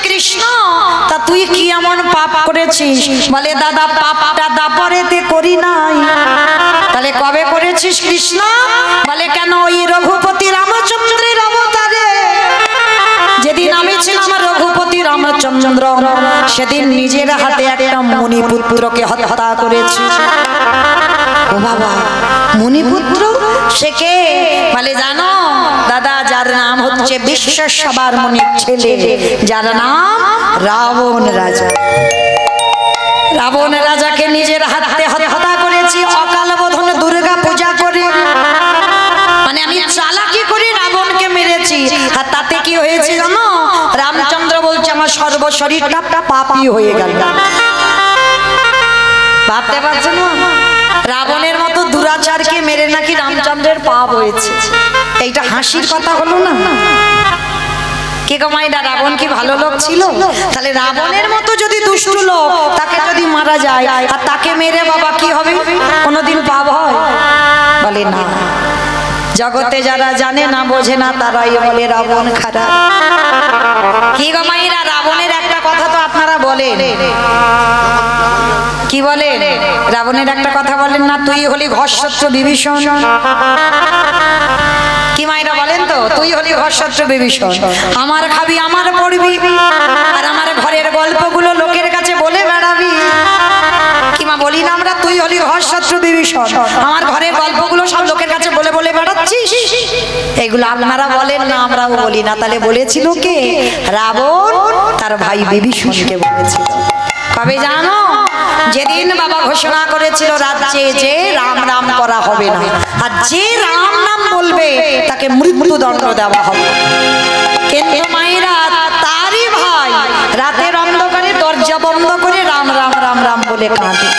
কৃষ্ণ তা তুই কি এমন পাপ করেছিস? বলে দাদা পাপটা দাপরেতে করি নাই। তাহলে কবে করেছিস কৃষ্ণ? বলে কেন ওই রঘুপতি রামচন্দ্রের অবতারে যেদিন আমি ছিলাম রঘুপতি রামচন্দ্র সেদিন নিজের হাতে একটা মুনিপুত্রকে হত্যা করেছি। ও বাবা মুনিপুত্র সে কে? বলে জানো দাদা যার নাম হচ্ছে বিশ্বের সবার মুনির ছেলে, যার নাম রাবণ রাজা। রাবণ রাজাকে নিজের হাতে হত্যা করেছি অকাল বোধন দুর্গা পূজা করে। মানে আমি চালাকি করে রাবণকে মেরেছি। আর তাতে কি হয়েছে জানো? রামচন্দ্র বলছে আমার সর্বশরীরটা পাপী হয়ে গেল। ভাবতে পারছেন না? রাবণের মতো দুরাচারকে মেরে নাকি রামচন্দ্রের পাপ হয়েছে। এইটা হাসির কথা হলো না? কে গো মাইরা, রাবণ কি ভালো লোক ছিল? তাহলে রাবণের মতো যদি দুষ্ট লোক তাকে যদি মারা যায় আর তাকে মেরে বাবা কি হবে? কোনোদিন পাপ হয়? বলে না। জগতে যারা জানে না বোঝে না তারাই বলে রাবণ খারাপ। কি গো মাইরা, রাবণের একটা কথা তো আপনারা বলেন, কি বলেন? রাবণের একটা কথা বলেন না, তুই হলি ঘরশত্রু বিভীষণ। কি মাইরা বলেন তো? তুই হলি ঘরশত্রু বিভীষণ, আমার খাবি আমার পড়বি আর আমার ঘরের গল্পগুলো লোকের কাছে বলে বেড়াবি। কি মা বলি না আমরা তুই হলি ঘরশত্রু বিভীষণ, আমার ঘরের গল্পগুলো সব লোকের কাছে বলে বলে বেড়াচ্ছিস? এগুলো আপনারা বলেন না, আমরাও বলি না। তাহলে বলেছিল কে? রাবণ তার ভাই বিভীষণকে বলেছিল। কবে জানো? যেদিন বাবা ঘোষণা করেছিল রাজ্যে যে রাম নাম করা হবে না, আর যে রাম নাম বলবে তাকে মৃত্যুদণ্ড দেওয়া হবে। কিন্তু মায়েরা তারই ভাই রাতের অন্ধকারে দরজা বন্ধ করে রাম রাম রাম রাম বলে কাঁদে।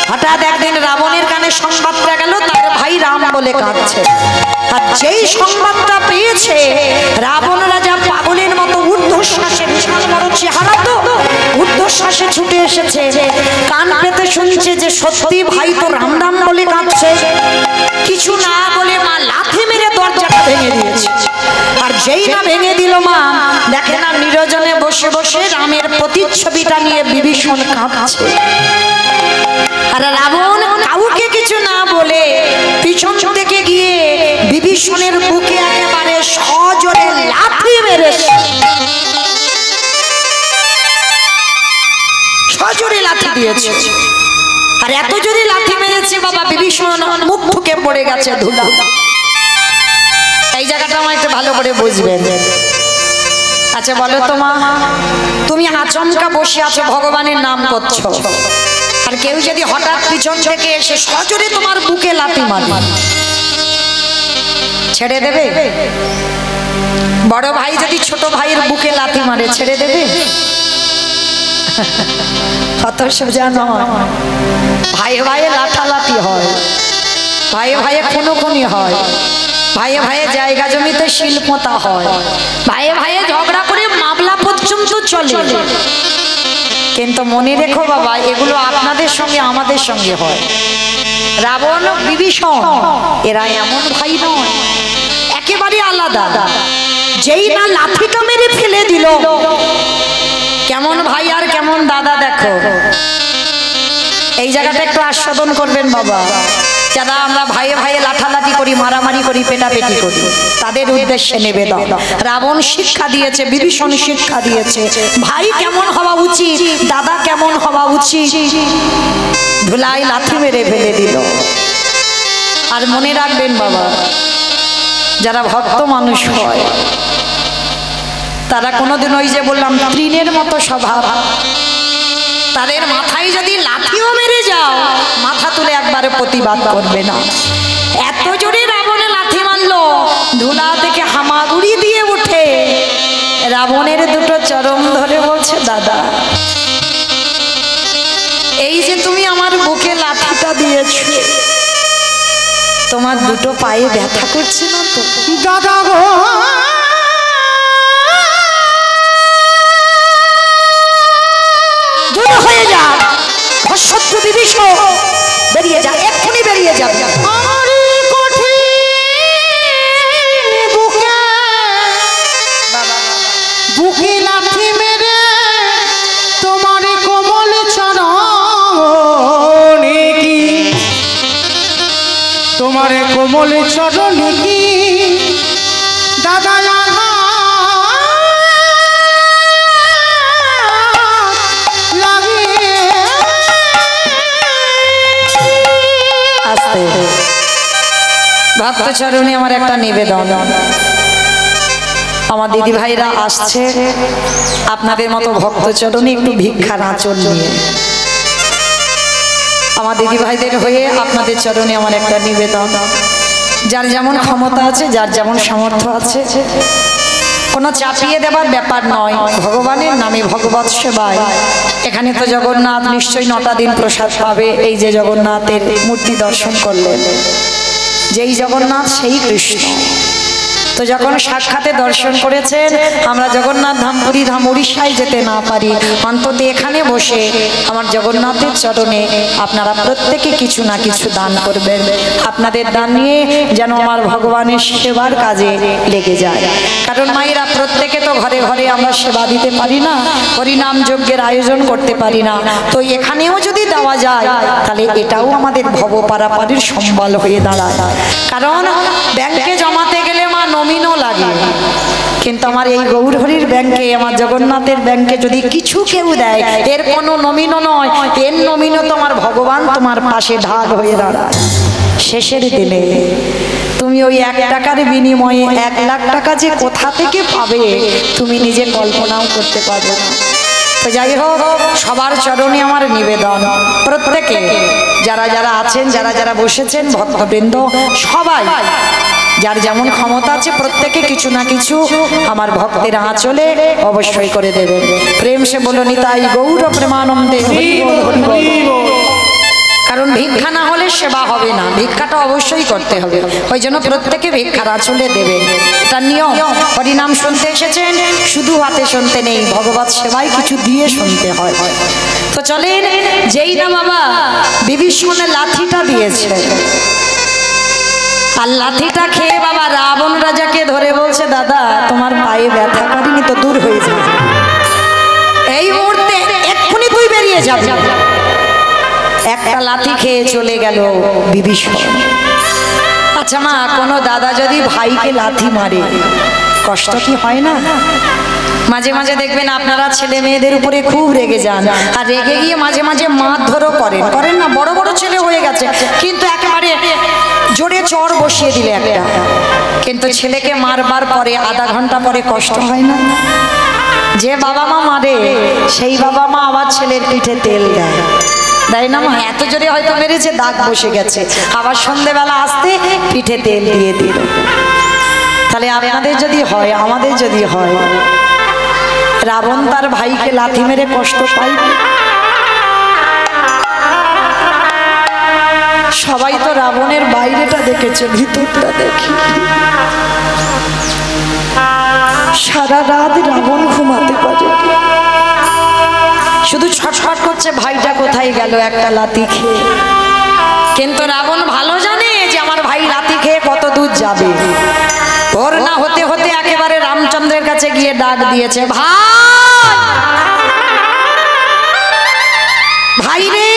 হঠাৎ একদিন রাবণের কানে সংবাদটা গেল তার ভাই রাম বলে কাঁদছে। আর যেই সংবাদটা পেয়েছে রাবণ রাজা পাগলের মতো ঊর্ধ্বশ্বাসে, বিশাল বড় চেহারা তো, ঊর্ধ্বশ্বাসে ছুটে এসেছে, কান পেতে শুনছে যে সত্যি ভাই তো রাম রাম বলে কাঁদছে। কিছু না বলে মা লাথি মেরে দরজাটা ভেঙে দিয়েছে। আর যেই না ভেঙে দিল মা, দেখে না নিরজনে বসে বসে রামের প্রতিচ্ছবিটা নিয়ে বিভীষণ কাঁদছে। আর রাবণ কাউকে কিছু না বলে পিছন থেকে গিয়ে বিভীষণের বুকে একেবারে সজোরে লাথি মেরেছে। সজোরে লাথি দিয়েছে। আর এত জোরে লাথি মেরেছে বাবা বিভীষণ মুখ ঠুকে পড়ে গেছে ধুলা। এই জায়গাটা আমার একটু ভালো করে বুঝবেন। আচ্ছা বলো তো মা, তুমি আচমকা বসে আছো ভগবানের নাম করছো, আর কেউ যদি হঠাৎ পিছন থেকে এসে সজোরে তোমার বুকে লাথি মারে, ছেড়ে দেবে? বড় ভাই যদি ছোট ভাইয়ের বুকে লাথি মারে ছেড়ে দেবে? অত সোজা নয়। ভাইয়ে ভাইয়ে লাঠালাঠি হয়, ভাইয়ে ভাইয়ে খুনোখুনি হয়, ভাইয়ে ভাইয়ে জায়গা জমিতে শিল্পতা হয়, ভাইয়ে ভাইয়ে ঝগড়া করে মামলা পর্যন্ত চলে। কিন্তু মনে রেখো বাবা, এগুলো আপনাদের সঙ্গে আমাদের সঙ্গে হয়। রাবণ বিভীষণ এরা এমন ভাই নয়, একেবারে আলাদা। যেই না লাঠিটা মেরে ফেলে দিল, কেমন ভাই আর কেমন দাদা দেখো। এই জায়গাটা একটু আস্বাদন করবেন বাবা। যারা আমরা ভাইয়ে ভাইয়ে লাঠালাঠি করি, মারামারি করি, পেটাপেটি করি, তাদের উদ্দেশ্যে নিবেদন। রাবণ শিক্ষা দিয়েছে, বিভীষণ শিক্ষা দিয়েছে ভাই কেমন হওয়া উচিত, দাদা কেমন হওয়া উচিত। ধুলাই লাথি মেরে ফেলে দিল। আর মনে রাখবেন বাবা, যারা ভক্ত মানুষ হয় তারা কোনোদিন ওই যে বললাম তৃণের মতো স্বভাব, তাদের মাথায় যদি লাঠিও মেরে যাও মাথা তুলে একবারে প্রতিবাদ করবে না। এত জোরে রাবণে লাথি মারলো, ধুলা থেকে হামাগুড়ি দিয়ে উঠে রাবণের দুটো চরম ধরে বলছে, দাদা এই যে তুমি আমার বুকে লাঠিটা দিয়েছো, তোমার দুটো পায়ে ব্যথা করছে না তো? দাদা গো দূর হয়ে যা, ঘরশত্রু বিভীষণ বেরিয়ে যা, এক্ষুনি বেরিয়ে যাবে। বুকে লাথি মেরে তোমার কোমল চরণে কি দাদা লাগে আস্তে ভক্ত চরণে আমার একটা নিবেদন আমার দিদি ভাইরা আসছে আপনাদের মতো ভক্ত চরণে একটু ভিক্ষার আঁচল নিয়ে আমার দিদি ভাইদের হয়ে আপনাদের চরণে আমার একটা নিবেদন যার যেমন ক্ষমতা আছে যার যেমন সামর্থ্য আছে কোনো চাপিয়ে দেবার ব্যাপার নয় ভগবানের নামে ভগবৎ সেবায় এখানে তো জগন্নাথ নিশ্চয়ই 9টা দিন প্রসাদ পাবে এই যে জগন্নাথের মূর্তি দর্শন করলেন যেই জগন্নাথ সেই কৃষ্ণ তো যখন সাক্ষাতে দর্শন করেছেন আমরা জগন্নাথ ধাম পুরী ধাম উড়িষ্যায় যেতে না পারি অন্তত এখানে বসে আমার জগন্নাথের চরণে আপনারা প্রত্যেকে কিছু না কিছু দান করবেন আপনাদের দান নিয়ে যেন আমার ভগবানের সেবার কাজে লেগে যায় কারণ মায়েরা প্রত্যেকে তো ঘরে ঘরে আমরা সেবা দিতে পারি না হরিনাম যজ্ঞের আয়োজন করতে পারি না তো এখানেও যদি দেওয়া যায় তাহলে এটাও আমাদের ভব পারাপারের সম্বল হয়ে দাঁড়ায় কারণ ব্যাংকে জমাতে গেলে মা নমিনও লাগে কিন্তু আমার এই গৌরহরির ব্যাংকে আমার জগন্নাথের ব্যাংকে যদি কিছু কেউ দেয় এর কোনো নমিনও নয় এর নমিনও তো আমার ভগবান তোমার পাশে ঢাল হয়ে দাঁড়ায় শেষের দিনে তুমি ওই 1 টাকার বিনিময়ে 1 লাখ টাকা যে কোথা থেকে পাবে তুমি নিজে কল্পনাও করতে পারবে না তো যাই হোক সবার চরণে আমার নিবেদন প্রত্যেকে যারা যারা আছেন যারা যারা বসেছেন ভক্তবৃন্দ সবাই যার যেমন ক্ষমতা আছে প্রত্যেকে কিছু না কিছু আমার ভক্তের আঁচলে অবশ্যই করে দেবেন প্রেম সে বলো নিতাই গৌর প্রেমানন্দে কারণ ভিক্ষা না হলে সেবা হবে না ভিক্ষাটা অবশ্যই করতে হবে ওই জন্য প্রত্যেকে ভিক্ষার আঁচলে দেবেন এটা নিয়ম হরিনাম শুনতে এসেছেন শুধু হাতে শুনতে নেই ভগবত সেবায় কিছু দিয়ে শুনতে হয় তো চলেন যেই না বাবা বিভীষণের লাঠিটা দিয়েছে আর লাঠিটা খেয়ে বাবা রাবণ রাজাকে ধরে বলছে দাদা তোমার পায়ে ব্যথা করেনি তো দূর হয়ে যাবে এই মুহূর্তে এক্ষুনি তুই বেরিয়ে যাবি একটা লাঠি খেয়ে চলে গেল বিভীষণ আচ্ছা মা কোনো দাদা যদি ভাইকে লাঠি মারে কষ্ট কি হয় না মাঝে মাঝে দেখবেন আপনারা ছেলে মেয়েদের উপরে খুব রেগে যান আর রেগে গিয়ে মাঝে মাঝে মারধরও করেন না বড় বড় ছেলে হয়ে গেছে কিন্তু একেবারে জোরে চড় বসিয়ে দিলে একটা কিন্তু ছেলেকে মারবার পরে আধা ঘন্টা পরে কষ্ট হয় না যে বাবা মা মারে সেই বাবা মা আবার ছেলের পিঠে তেল দেয় দেয় না মা এত জোরে হয়তো মেরেছে দাগ বসে গেছে আবার সন্ধেবেলা আসতে পিঠে তেল দিয়ে দিল তাহলে আপনাদের যদি হয় আমাদের যদি হয় রাবণ তার ভাইকে লাথি মেরে কষ্ট পাইবে সবাই তো রাবণের বাইরেটা দেখেছে ভিতরটা দেখি সারা রাত রাবণ ঘুমাতে পারে শুধু ছটফট করছে ভাইটা কোথায় গেল একটা লাথি খেয়ে কিন্তু রাবণ ভালো জানে যে আমার ভাই লাথি খেয়ে কত দূর যাবে ভোর না হতে হতে একেবারে রামচন্দ্রের কাছে গিয়ে ডাক দিয়েছে ভাই রে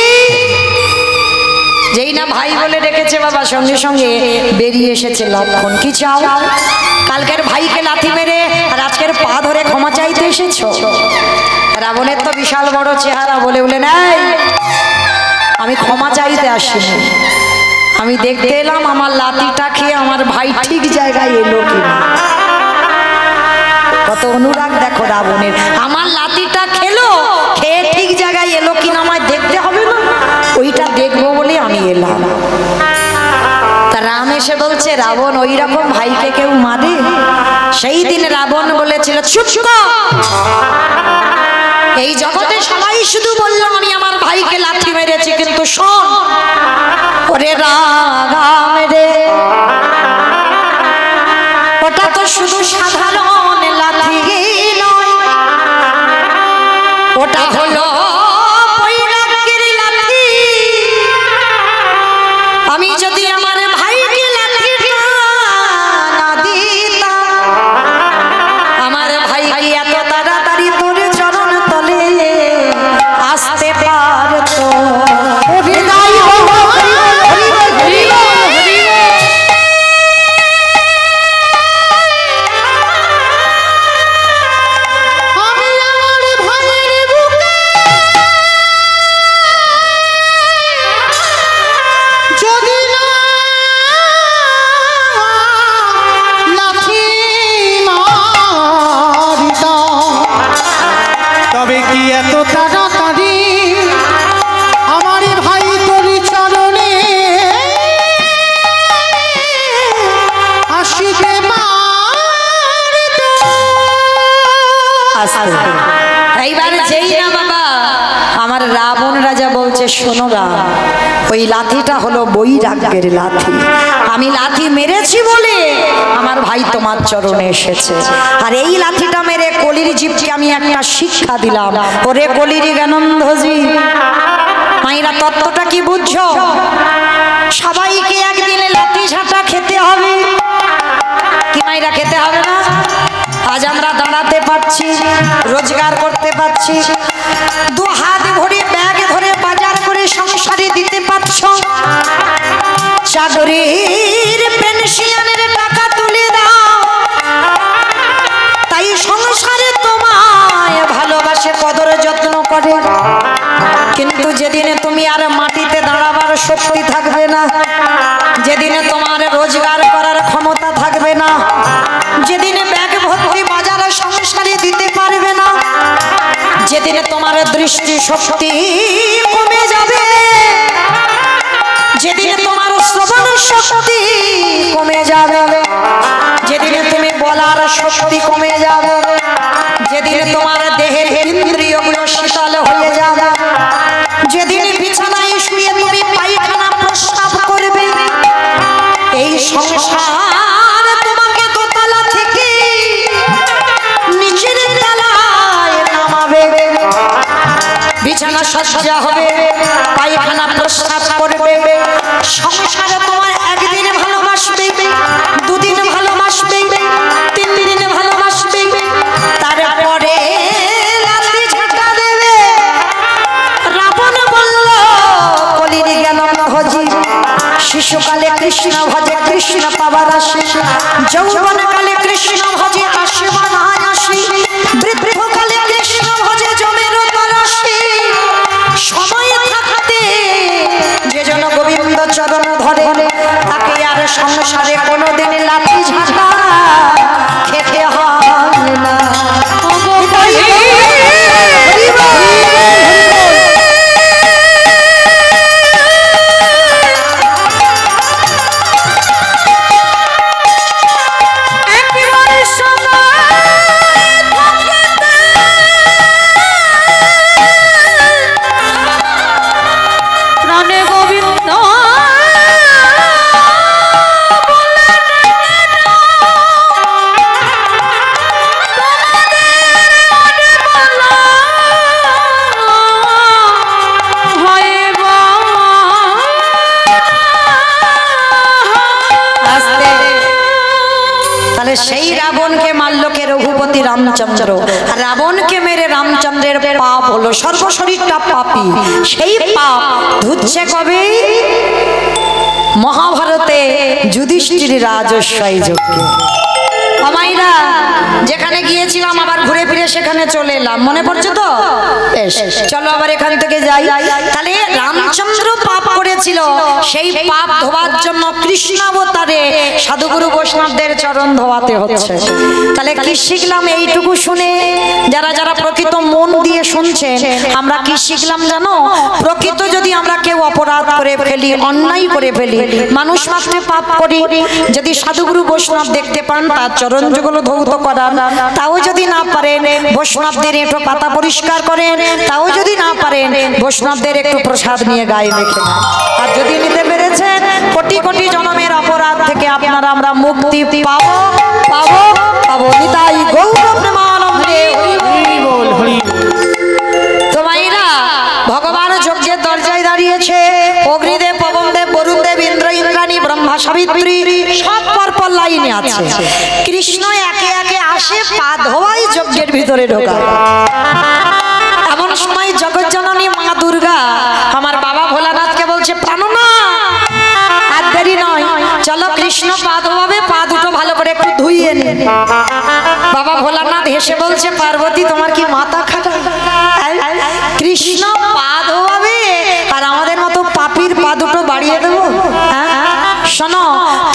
যেই না ভাই বলে রেখেছে বাবা সঙ্গে সঙ্গে বেরিয়ে এসেছে লক্ষণ কি চাও কালকের ভাইকে লাথি মেরে আর আজকের পা ধরে ক্ষমা চাইতে এসেছো রাবণের তো বিশাল বড় চেহারা বলে বলে নাই আমি ক্ষমা চাইতে আসিনি আমি দেখতে এলাম আমার লাঠিটা খেয়ে আমার ভাই ঠিক জায়গায় এলো কিনা কত অনুরাগ দেখো রাবণের আমার লাঠিটা খেলো খেয়ে ঠিক জায়গায় এলো কিনা আমায় দেখতে হবে না ওইটা দেখবো বলে আমি এলাম তা রাম এসে বলছে রাবণ ওই রকম ভাইকে কেউ মারে সেই দিন রাবণ বলেছিল চুপ এই জগতে সবাই শুধু বললো আমি আমার ভাইকে লাথি মেরেছি কিন্তু শোন ওরে রাম রে ওটা তো শুধু সাধারণ লাথি নয় ওটা হলো বৈরাগ্যের লাথি আমি যদি আমার ভাইকে লাথি না দিতাম আমার ভাই এত তাড়াতাড়ি তোর চরণ তলে আসতে পারতো কি এত তাড়াতাড়ি আমার ভাই তোর চরণে আসিতে এইবার যেই না বাবা আমার রাবণ রাজা বলছে, শোনো রাম, ওই লাঠিটা হলো বৈরাগ্যের লাঠি। আমি লাঠি মেরেছি বলে আমার ভাই তোমার চরণে এসেছে। আর এই লাঠিটা মেরে কলির জীবকে আমি একটা শিক্ষা দিলাম, ওরে কলির জ্ঞানন্ধজি। মাইরা তত্ত্বটা কি বুঝছো? সবাইকে একদিনে লাঠি ঝাঁটা খেতে হবে, কি মাইরা খেতে হবে না? আজ আমরা দাঁড়াতে পারছি, রোজগার করতে পারছি, দু হাত ভরে ব্যাগ ধরে বাজার করে সংসারে দিতে পারছ, চাকরির পেনশনের টাকা তুলে দাও, তাই সংসারে তোমায় ভালোবাসে, কদর যত্ন করে। কিন্তু যেদিনে তুমি আর মাটিতে দাঁড়াবার শক্তি থাকবে না, যেদিনে তোমার রোজগার করার ক্ষমতা থাকবে না, যেদিনে ব্যাগ ভর্তি বাজারে সংসারে দিতে পারবে না, যেদিনে তোমার দৃষ্টি শক্তি কমে যাবে, যেদিনে তোমার শ্রবণ শক্তি কমে যাবে, যেদিনে তুমি বলার শক্তি কমে যাবে, যেদিনে তোমার দেহের ইন্দ্রিয়গুলো শীতল হয়ে যাবে, যেদিন বিছানায় শুয়ে তুমি পায়খানা প্রস্রাব করবে, এই সংসার তোমাকে দোতলা থেকে নিচের তলায় নামাবে, বিছানা সজ্জা হবে, পায়খানা প্রস্রাব করবে, সংসারে তোমার একদিন ভালোবাসবে, দুদিন ভালোবাসবে, 3 দিন ভালোবাসবে, তারপরে লাঠি ঝাঁটা দেবে। রাবণ বলল, কলির জ্ঞানন্ধজি, শিশুকালে কৃষ্ণ ভজে কৃষ্ণ পাবার আসে, যৌবনকালে কৃষ্ণ ভজে আসে বানায় আসে, বৃদ্ধকালে কৃষ্ণ ভজে জমের তরাসে, সময় থাকতে যে জন গোবিন্দ চরণ ধরে তাকে আর সংসারে কোনোদিন লাঠি ঝাঁটা খেতে হয় না। সেই রাবণকে মারল কে? রঘুপতি রামচন্দ্র। রাবণকে মেরে রামচন্দ্রের পাপ হলো, সর্বশরীরটা পাপী। সেই পাপ ধুচ্ছে কবে? মহাভারতে যুধিষ্ঠির রাজস্বই যজ্ঞে। আমাইরা যেখানে গিয়েছিলাম আবার ঘুরে ফিরে সেখানে চলে এলাম, মনে পড়ছে তো? বেশ, চলো আবার এখান থেকে যাই। তাহলে রামচন্দ্র পাপ করেছিল, সেই পাপ ধোয়ার জন্য কৃষ্ণ অবতারে সাধুগুরু বৈষ্ণবদের চরণ ধোয়াতে হচ্ছে। তাহলে কি শিখলাম এইটুকু শুনে? যারা যারা প্রকৃত মন দিয়ে শুনছেন, আমরা কি শিখলাম জানো? প্রকৃত যদি আমরা কেউ অপরাধ করে ফেলি, অন্যায় করে ফেলি, মানুষ মাত্রে পাপ করি, যদি সাধুগুরু বৈষ্ণব দেখতে পান তার চরণ যুগল ধৌত করান, তাও যদি না পারেন বৈষ্ণবদের একটু পাতা পরিষ্কার করেন, তাও যদি না পারেন বৈষ্ণবদের একটু প্রসাদ নিয়ে গায়ে মেখে নেন। আর যদি নিতে পেরেছেন, কোটি কোটি জন্মের অপরাধ থেকে আপনারা আমরা মুক্তি পাবো পাবো পাবো। নিতাই গৌর প্রেমানন্দে। তোমাইরা ভগবান যজ্ঞের দরজায় দাঁড়িয়েছে, অগ্নিদেব, পবনদেব, বরুণদেব, ইন্দ্র, ইন্দ্রাণী, ব্রহ্মা, সাবিত্রী সব পরপর লাইনে আছে। কৃষ্ণ একে একে আসে, পা ধোয়াই যজ্ঞের ভিতরে ঢোকায়। এমন সময় জগজ্জননী মা দুর্গা আমার বাবা ভোলানাথকে বলছে, প্রাণনা আর দেরি নয়, চলো কৃষ্ণ পা ধোয়াবে, পা দুটো ভালো করে একটু ধুইয়ে নে। বাবা ভোলানাথ হেসে বলছে, পার্বতী তোমার কি মাথা খারাপ? কৃষ্ণ পা ধোয়াবে আর আমাদের মতো পাপীর পা দুটো বাড়িয়ে দেবো? শোনো,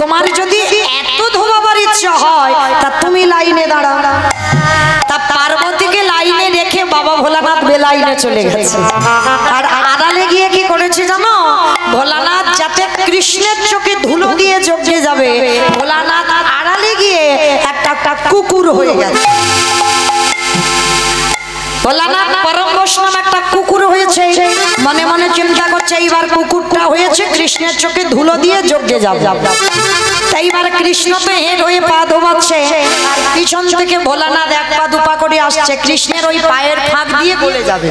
তোমার যদি এত ধোবাবার ইচ্ছা হয় তা তুমি লাইনে দাঁড়াও। তা পার্বতীকে লাইনে রেখে বাবা ভোলানাথ বেলাইনে চলে গেছে। আর আড়ালে গিয়ে কি করেছে জানো, ভোলানাথ যাতে কৃষ্ণের চোখে ধুলো দিয়ে যজ্ঞে যাবে, ভোলানাথ আড়ালে গিয়ে একটা কুকুর হয়ে গেছে। ভোলানাথ পরম বৈষ্ণব একটা কুকুর হয়েছে, মনে মনে চিন্তা করছে এইবার কুকুরটা হয়েছে কৃষ্ণের চোখে ধুলো দিয়ে যজ্ঞে যাবে। তাই এবার কৃষ্ণ তো হেঁট হয়ে পা ধোবাচ্ছে, আর পিছন থেকে ভোলানাথ এক পা দুপা করে আসছে, কৃষ্ণের ওই পায়ের ফাঁক দিয়ে গলে যাবে।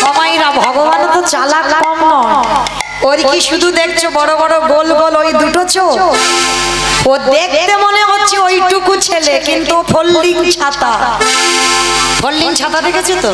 সবাইরা ভগবান তো চালাক কম নয়, ওর কি শুধু দেখছো বড় বড় গোল গোল ওই দুটো চোখ, ও দেখতে মনে হচ্ছে ওইটুকু ছেলে, কিন্তু ফোল্ডিং ছাতা। ফোল্ডিং ছাতা দেখেছো তো,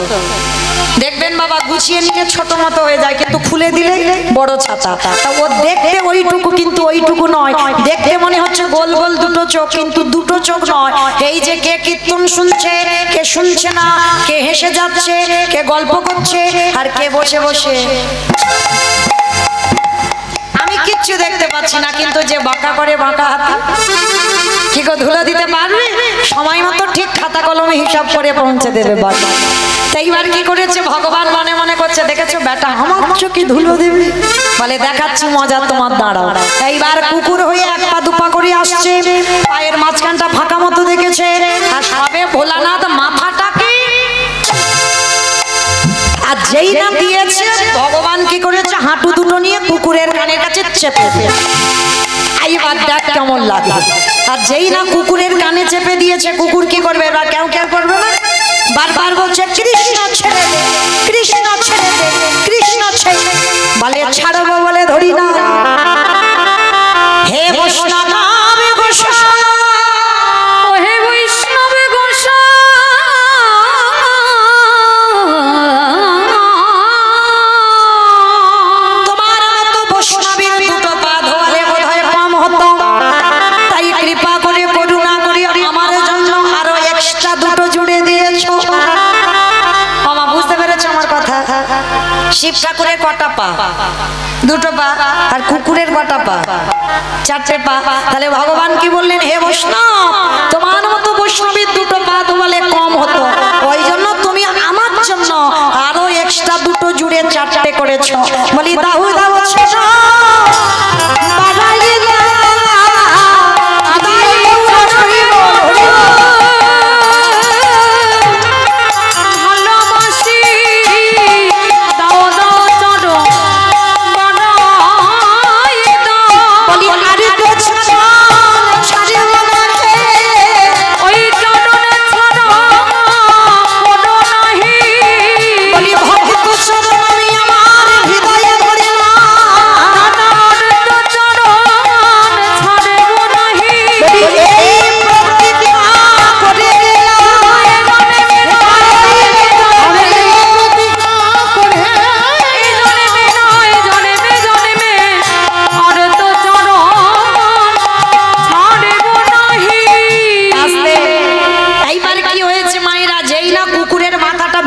দেখবেন বাবা গুছিয়ে নিয়ে ছোট মতো হয়ে যায়, কিন্তু খুলে দিলে বড় ছাতা। তা ও দেখতে ওইটুকু, কিন্তু ওইটুকু নয়, দেখতে মনে হচ্ছে গোল গোল দুটো চোখ, কিন্তু দুটো চোখ নয়। এই যে কে কীর্তন শুনছে, কে শুনছে না, কে হেসে যাচ্ছে, কে গল্প করছে, আর কে বসে বসে আমি কিচ্ছু দেখতে পাচ্ছি না, কিন্তু যে বাঁকা করে বাঁকা হাতে কি গো ধুলো দিতে পারবে, সময় মতো ঠিক খাতা কলমে হিসাব করে পৌঁছে দেবে বাবা। তাই এবার কি করেছে ভগবান মনে মনে করছে, দেখেছো বেটা আমার চোখে ধুলো দেবে, বলে দেখাচ্ছি মজা তোমার, দাঁড়াও। এইবার কুকুর হয়ে এক পা দুপা করে আসছে, পায়ের মাঝখানটা ফাঁকা মতো দেখেছে, আর সবে ভোলানাথ মাথাটাকে আর যেই না দিয়েছে, ভগবান কি করেছে হাঁটু দুটো নিয়ে কুকুরের কানের কাছে চেপে এইবার দেখ কেমন লাগে। আর যেই না কুকুরের কানে চেপে দিয়েছে, কুকুর কি করবে এবার, কেউ কেউ করবে না, বারবার বলছে কৃষ্ণ ছেড়ে দে, কৃষ্ণ ছেড়ে দে, কৃষ্ণ ছেড়ে দে, বলে ছাড়বো বলে ধরি না। হে বৈষ্ণব গোসাই, হে বৈষ্ণব গোসাই, তোমার মতো বৈষ্ণবের দুটো পা ধোয়ালে বোধহয় কম হতো, তাই কৃপা করে করুণা করে আমার জন্য আরো এক্সট্রা দুটো জুড়ে দিয়েছো। মামা বুঝতে পেরেছো আমার কথা? শিব ঠাকুরের কটা পা? দুটো পা। আর কুকুরের কটা পা? চারটে পা। তাহলে ভগবান কি বললেন, হে বৈষ্ণব তোমার মতো বৈষ্ণবের দুটো পা ধোয়ালে কম হতো, ওই জন্য তুমি আমার জন্য আরো এক্সট্রা দুটো জুড়ে চারটে করেছো। বলি দাহু দাও ছেড়ো,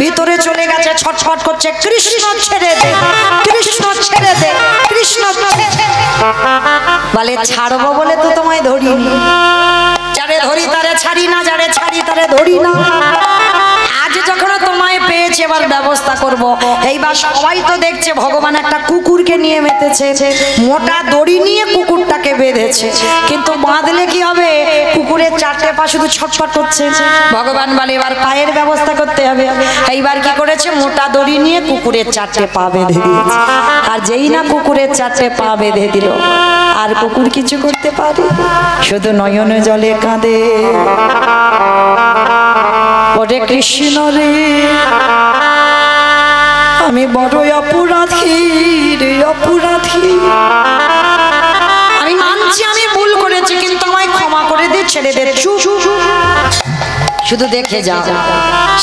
ভিতরে চলে গেছে, ছটফট করছে কৃষ্ণ ছেড়ে দে, কৃষ্ণ ছেড়ে দে, কৃষ্ণ বলে ছাড়বো বলে তো তোমায় ধরিনি, যারে ধরি তারে ছাড়ি না, যারে ছাড়ি তারে ধরি না। আজ যখন তোমায় পেয়েছে এবার ব্যবস্থা করব। এইবার সবাই তো দেখছে ভগবান একটা কুকুরকে নিয়ে মেতেছে, মোটা দড়ি নিয়ে কুকুরটাকে বেঁধেছে, কিন্তু বাঁধলে কি হবে, কুকুরের চারটে পা শুধু ছটফট করছে। ভগবান বলে এবার পায়ের ব্যবস্থা করতে হবে। এইবার কি করেছে, মোটা দড়ি নিয়ে কুকুরের চারটে পা বেঁধে দিয়েছে। আর যেই না কুকুরের চারটে পা বেঁধে দিল, আর কুকুর কিছু করতে পারে, শুধু নয়নে জলে কাঁদে, ওরে কৃষ্ণ রে আমি বড় অপরাধী রে, অপরাধী, আমি মানছি আমি ভুল করেছি, কিন্তু আমায় ক্ষমা করে দে, ছেড়ে দে। চুপ, শুধু দেখে যাও,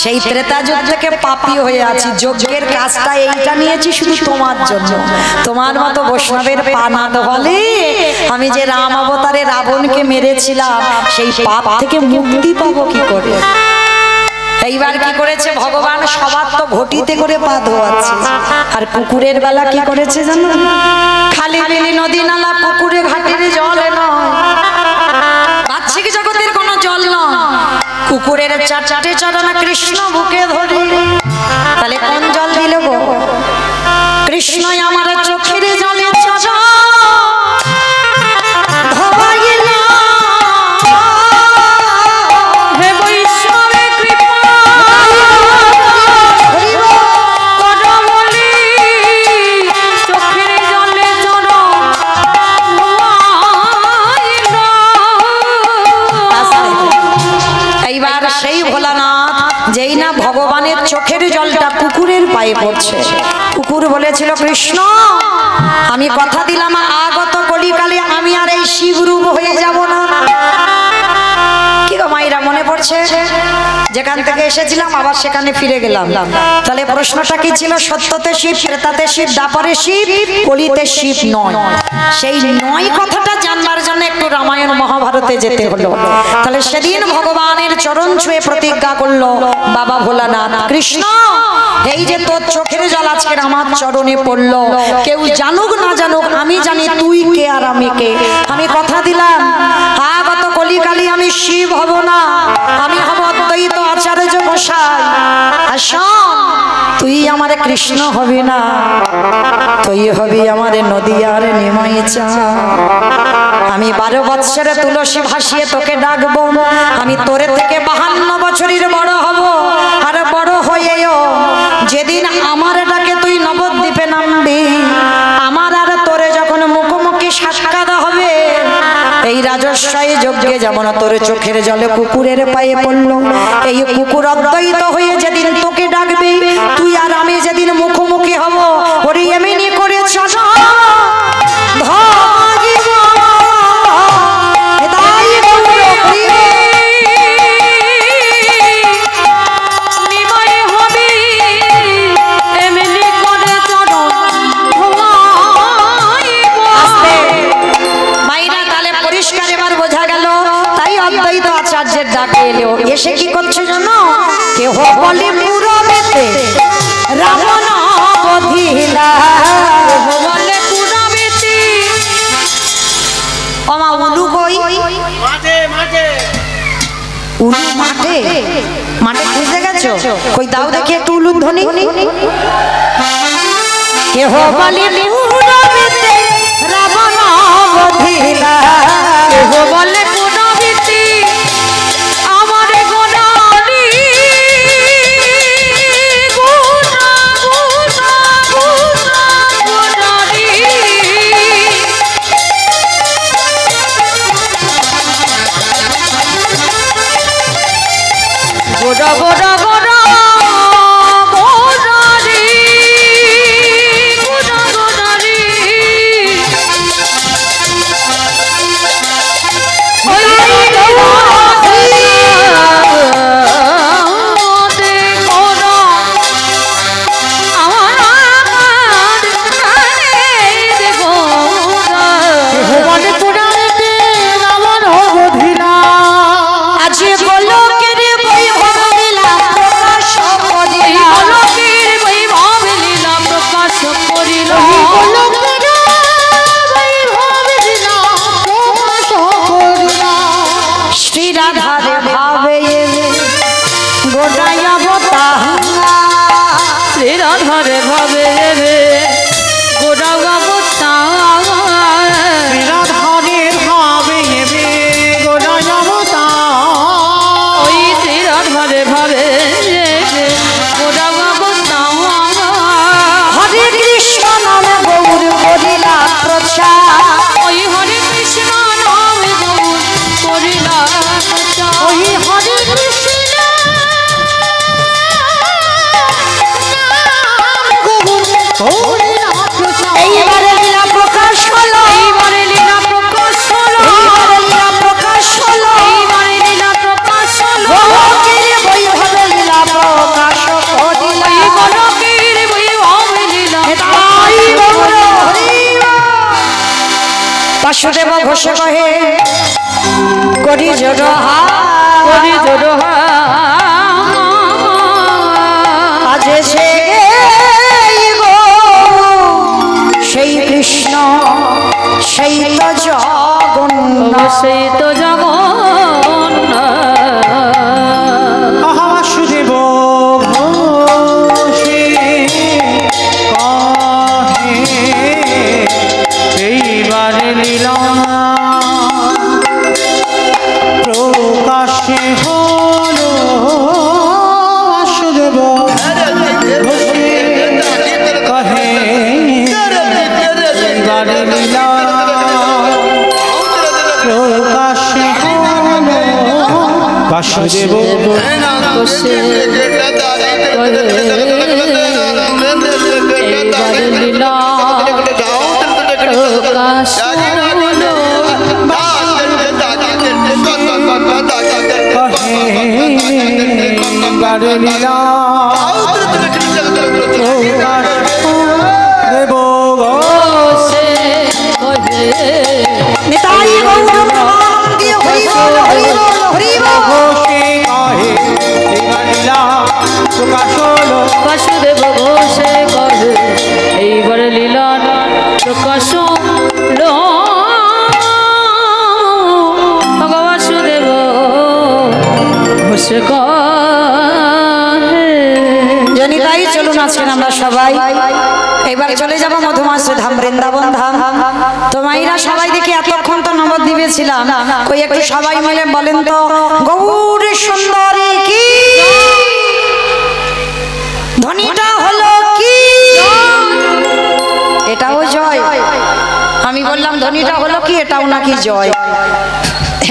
সেই ত্রেতা যুগ থেকে পাপী হয়ে আছি, যজ্ঞের কাজটা এইটা নিয়েছি শুধু তোমার জন্য। তোমার মতো বৈষ্ণবের পা না ধোয়ালে আমি যে রাম অবতারে রাবণকে মেরেছিলাম, সেই পাপ থেকে মুক্তি পাবো কি করে? এইবার কি করেছে ভগবান, সবার তো ঘটিতে করে পা ধোয়াচ্ছে, আর কুকুরের বেলা কি করেছে জানো, খালি বিলি নদী নালা পুকুরে ঘাটের জল নয়, বাহ্যিক জগতের কোনো জল নয়, কুকুরের চারটে চরণ কৃষ্ণ বুকে ধরে। তাহলে চোখের জলটা কুকুরের পায়ে পড়ছে। কুকুর বলেছিল, কৃষ্ণ আমি কথা দিলাম আগত কলিকালে আমি আর এই শিবরূপ হয়ে যাব না। কি গো মায়েরা, মনে পড়ছে? যেখান থেকে এসেছিলাম আবার সেখানে ফিরে গেলাম। তাহলে প্রশ্নটা কি ছিল? সত্যতে শিব, ত্রেতাতে শিব, দ্বাপরে শিব, কলিতে শিব নয়। সেই নয় কথাটা জানবার জন্য একটু রামায়ণ মহাভারতে যেতে হলো। তাহলে সেদিন ভগবানের চরণ ছুঁয়ে প্রতিজ্ঞা করলো বাবা ভোলানাথ, কৃষ্ণ এই যে তোর চোখের জল আজকের আমার চরণে পড়লো, কেউ জানুক না জানুক আমি জানি তুই কে আর আমি কে। আমি কথা দিলাম আগত কলিকালে আমি শিব হব না, আমি হব অদ্বৈত আচার্য গোসাই। আর শোন, তুই আমার কৃষ্ণ হবি না, তুই হবি আমার নদিয়ার নিমাই চা। আমি 12 বৎসরে তুলসী ভাসিয়ে তোকে ডাকবো, আমি তোরে থেকে 52 বছরের বড় হব। আর বড় হয়েও যেদিন আমার ডাকে তুই নবদ্বীপে নামবি, আমার আর তোরে যখন মুখোমুখি সাক্ষাৎ হবে, এই রাজস্বায়ী যজ্ঞে যেমন তোর চোখের জলে কুকুরের পায়ে পড়লো, এই কুকুর অদ্বৈত হয়ে যেদিন তোকে ডাকবে, তুই আর আমি যেদিন মুখোমুখি হব, ওরে এমনি করে চল এসে কি করছে জানো? কেহ বলে পুরবেতে রাবণ বধিলা, বলে পুরবেতে ওমা উলু কই মাঠে মাঠে উলু মাঠে মাঠে খুঁজে গেছো? কই দাও দেখি একটু উলুর ধ্বনি। কেহ বলে পুরবেতে রাবণ বধিলা, কেহ বলে বাসুদেব ঘোষ কহে করি জোড়হা আজ সে গো সেই কৃষ্ণ সেই তো জগন্নাথ, সেই তো জগন্নাথ। বাসুদেব ঘোষে কহে এইবার লীলা প্রকাশে হলো, বাসুদেব ঘোষে কহে এইবার লীলা প্রকাশে হলো, বাসুদেব ঘোষে লীলা প্রকাশ বারে লীলা দেব সে কহে নিতাই গৌর প্রেমানন্দে হরি বল হরি বল হরি বল। ঘোষে কহে লীলা প্রকাশ হলো বাসুদেব ঘোষে কহে এইবার লীলার প্রকাশ বাসুদেব ঘোষে কহে। জনিতাই চলুন আজকে আমরা সবাই এবার চলে যাব মধুমাস ধাম বৃন্দাবন ধাম। তো মাইরা সবাই দেখি এতক্ষণ তো নবদ্বীপে ছিলাম, কই একটু সবাই মিলে বলেন তো গৌর সুন্দরী কি ধ্বনিটা হলো কি? এটাও জয়। আমি বললাম ধ্বনিটা হলো কি, এটাও নাকি জয়।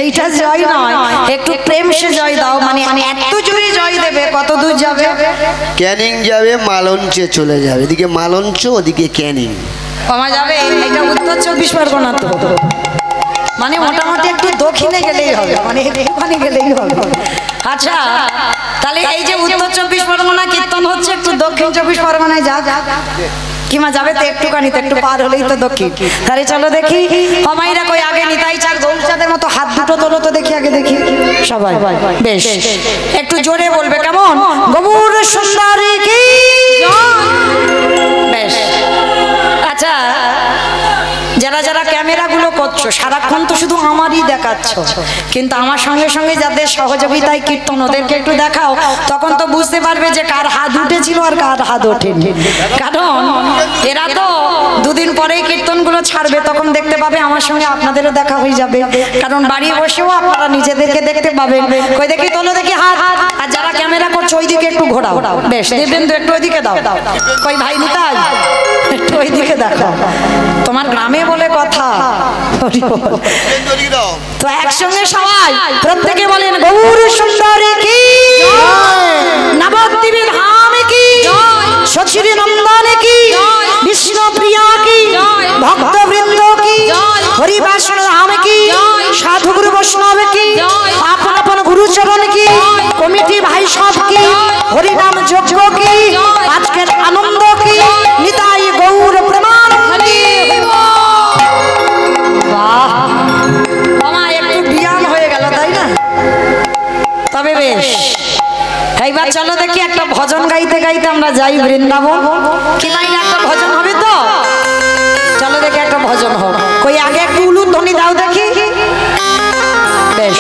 এইটা জয় নয়, একটু প্রেম সে জয় দাও। মানে এত জোরে জয় দেবে, কত দূর যাবে? ক্যানিং যাবে, মালঞ্চে চলে যাবে। এদিকে মালঞ্চ, ওদিকে ক্যানিং। কমা যাবে। এটা উত্তর 24 পরগনা তো, মানে মোটামুটি একটু দক্ষিণে গেলেই হবে, মানে একটুখানি গেলেই হবে। আচ্ছা, তাহলে এই যে উত্তর 24 পরগনা কীর্তন হচ্ছে, একটু দক্ষিণ 24 পরগনায় যা কিমা যাবে তো একটুখানি, তো একটু পার হলেই তো দক্ষিণ। তাহলে চলো দেখি কমাইরা কই আগে নিতাই চাঁদ গৌরচাঁদের মতো হাত দুটো তোলো তো দেখি, আগে দেখি সবাই। বেশ, একটু জোরে বলবে কেমন? গৌর সুন্দরী কি। বেশ। আচ্ছা, যারা যারা ক্যামেরাগুলো করছো সারাক্ষণ তো শুধু আমারই দেখাচ্ছ, কিন্তু আমার সঙ্গে সঙ্গে যাদের সহযোগিতায় কীর্তন ওদেরকে একটু দেখাও, তখন তো বুঝতে পারবে যে কার হাত উঠেছিল আর কার হাত ওঠেনি। কারণ এরা তো দুদিন পরেই কীর্তনগুলো ছাড়বে, তখন দেখতে পাবে আমার সঙ্গে আপনাদেরও দেখা হয়ে যাবে। কারণ বাড়ি বসেও আপনারা নিজেদেরকে দেখতে পাবেন। কই দেখি তোলো দেখি হাত। আর যারা ক্যামেরা করছো ওইদিকে একটু ঘোরাও। বেশ, দেবেন তো একটু ওইদিকে দাও। কই ভাই নিতাই একটু ওইদিকে দেখো, তোমার গ্রামে বলে কথা। তো একসঙ্গে সবাই প্রত্যেকে বলেন গৌর সুন্দরী কি, নবদ্বীপে ধাম কি, সচিরী নন্দন কি, বিষ্ণু প্রিয়া কি, ভক্তবৃন্দ কি, হরিবাসন ধাম কি, সাধুগুরু বৈষ্ণব কি, আপন আপন গুরুচরণ কি, কমিটি ভাই সব কি, হরিনাম যজ্ঞ কি, আজকের আনন্দ কি, নিতাই গৌর প্রেমানন্দে। বাহ, মামা একটু ব্যায়াম হয়ে গেল তাই না? তবে বেশ, এইবার চলো দেখি একটা ভজন গাইতে গাইতে আমরা যাই বৃন্দাবন। কি মাইনে একটা ভজন হবে তো? চলো দেখি একটা ভজন হোক। কই আগে একটু উলুর ধ্বনি দাও দেখি। বেশ,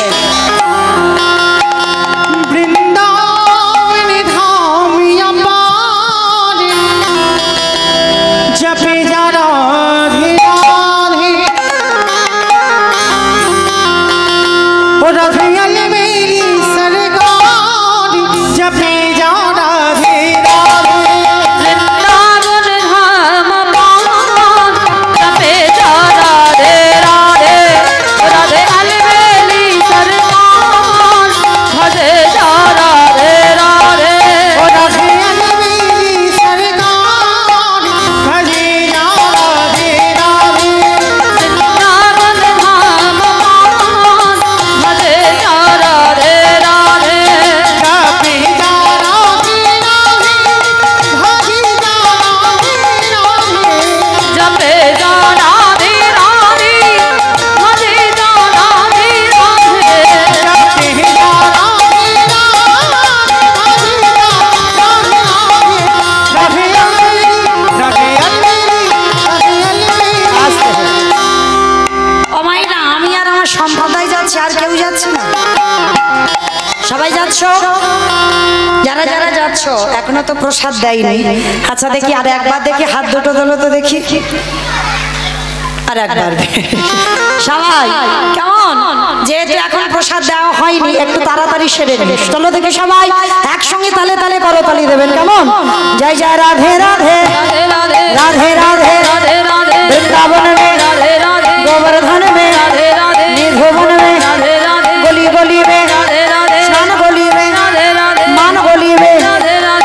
বৃন্দাবন ধাম আমার জপে যারা ओ रफियल मेरी सरकार जपे जा राधे राधे। वृंदावन धाम पावन जपे जा राधे राधे। राधे अलबेली सरकार भजे जा राधे राधे। ओ रफियल मेरी सरकार भजे जा राधे राधे। वृंदावन धाम पावन भजे जा राधे राधे। जपे जा राधे राधे भजे जा राधे राधे। जपे जा राधे राधे भजे जा राधे राधे। जपे जा राधे राधे भजे जा राधे राधे। অমাইরা আমি আর আমার সম্প্রদায় যাচ্ছি, আর কেউ যাচ্ছে না? সবাই যাচ্ছ? যারা যারা যাচ্ছ এখনো তো প্রসাদ দেয়নি। আচ্ছা দেখি আর একবার দেখি হাত দুটো তোলো তো দেখি, আর একবার সবাই কেমন? যেহেতু এখন প্রসাদ দেওয়া হয়নি, একটু তাড়াতাড়ি সেরে নিন। চলো দেখি সবাই একসঙ্গে তালে তালে করতালি দেবেন কেমন? জয় জয় রাধে রাধে राधे राधे राधे राधे राधे राधे वृंदावन में राधे राधे गोवर्धन में राधे राधे निधुवन में राधे राधे गली गली में राधे राधे स्नान गली में राधे राधे मान गली में राधे राधे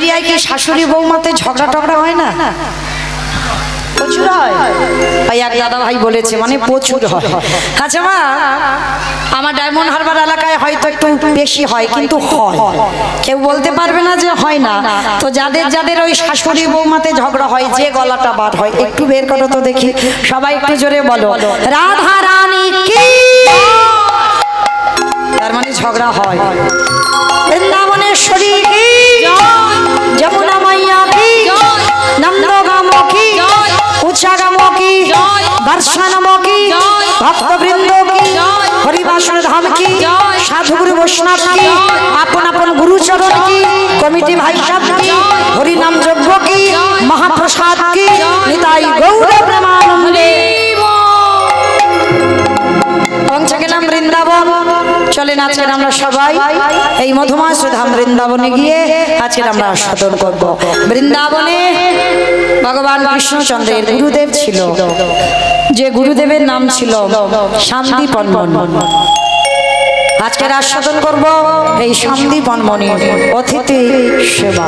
এরিয়ায় কি শাশুড়ি বৌমাতে ঝগড়া টগড়া হয় না? প্রচুর হয়। ভাই এক দাদা ভাই বলেছে মানে প্রচুর হয়। আচ্ছা মা, আমার ডায়মন্ড হারবার এলাকায় হয়তো একটু বেশি হয়, কিন্তু হয়, কেউ বলতে পারবে না যে হয় না। তো যাদের যাদের ওই শাশুড়ি বৌমাতে ঝগড়া হয়, যে গলাটা বার হয় একটু বের করো তো দেখি, সবাই একটু জোরে বলো রাধা রানী কি। তার মানে ঝগড়া হয়। বৃন্দাবনেশ্বরী কি, যমুনা মাইয়া কি, নন্দগাম কি, উচ্চাগাম কি, দর্শনম কি, ভক্তবৃন্দ কি, হরিবাসন ধাম কি, সাধুগুরু বৈষ্ণব কি, আপন আপন গুরুচরণ কি, কমিটি ভাই সাহেব কি, হরিনাম যজ্ঞ কি, মহাপ্রসাদ কি, নিতাই গৌর প্রেমানন্দে। পৌঁছে গেলাম বৃন্দাবন। চলেন আজকে আমরা সবাই এই মধুময় সুধাম বৃন্দাবনে গিয়ে আজকে আমরা আস্বাদন করব। বৃন্দাবনে ভগবান কৃষ্ণচন্দ্রের গুরুদেব ছিল, যে গুরুদেবের নাম ছিল শান্তিপনমন। আজকের আস্বাদন করব এই শান্তিপনমণির অতিথি সেবা।